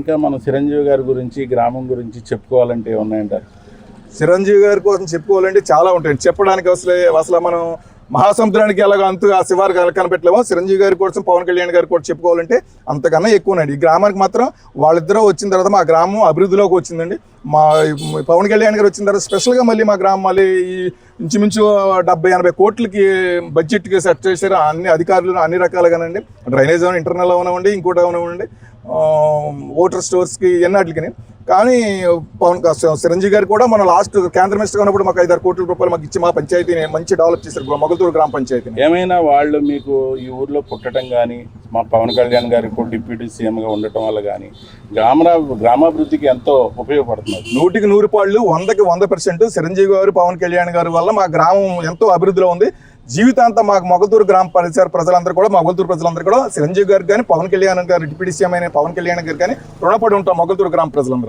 ఇంకా మనం చిరంజీవి గారి గురించి గ్రామం గురించి చెప్పుకోవాలంటే ఉన్నాయంటారు? చిరంజీవి గారి కోసం చెప్పుకోవాలంటే చాలా ఉంటాయి చెప్పడానికి. అసలు మనం మహాసముద్రానికి ఎలాగో అంతు ఆ శివారు కనిపెట్టలేమో, చిరంజీవి గారి కోసం పవన్ కళ్యాణ్ గారి కూడా చెప్పుకోవాలంటే అంతకన్నా ఎక్కువనండి. ఈ గ్రామానికి మాత్రం వాళ్ళిద్దరూ వచ్చిన తర్వాత మా గ్రామం అభివృద్ధిలోకి వచ్చిందండి. మా పవన్ కళ్యాణ్ గారు వచ్చిన తర్వాత స్పెషల్గా మళ్ళీ మా గ్రామం మళ్ళీ ఇంచుమించు 70-80 కోట్లకి బడ్జెట్కి సెట్ చేశారు అన్ని అధికారులు అన్ని రకాలుగానండి. డ్రైనేజ్ అవన్నీ ఇంటర్నల్ అవనివ్వండి, ఇంకోటి అవనివ్వండి, ఓటర్ స్టోర్స్కి ఎన్నాటికి. కానీ చిరంజీవి గారు కూడా మన లాస్ట్ కేంద్ర మినిస్టర్ ఉన్నప్పుడు మాకు 5-6 కోట్ల రూపాయలు మాకు ఇచ్చి మా పంచాయతీని మంచి డెవలప్ చేశారు, మొగల్తూరు గ్రామ పంచాయతీని. ఏమైనా వాళ్ళు మీకు ఈ ఊర్లో పుట్టడం కానీ మా పవన్ కళ్యాణ్ గారికి డిప్యూటీ సీఎంగా ఉండటం వల్ల కానీ గ్రామాభివృద్ధికి ఎంతో ఉపయోగపడుతున్నారు? 100కి 100 పాళ్ళు, 100కి 100% చిరంజీవి గారు పవన్ కళ్యాణ్ గారి వల్ల మా గ్రామం ఎంతో అభివృద్ధిలో ఉంది. జీవితాంతం మాకు మొగల్తూరు గ్రామ పరిసర ప్రజలందరూ కూడా, మొగల్తూరు ప్రజలందరూ కూడా చిరంజీవి గారికి కానీ పవన్ కళ్యాణ్ గారు డిప్యూటీ సీఎం అయిన పవన్ కళ్యాణ్ గారు కానీ రుణపడి ఉంటాం మొగల్తూరు గ్రామ ప్రజలందరూ.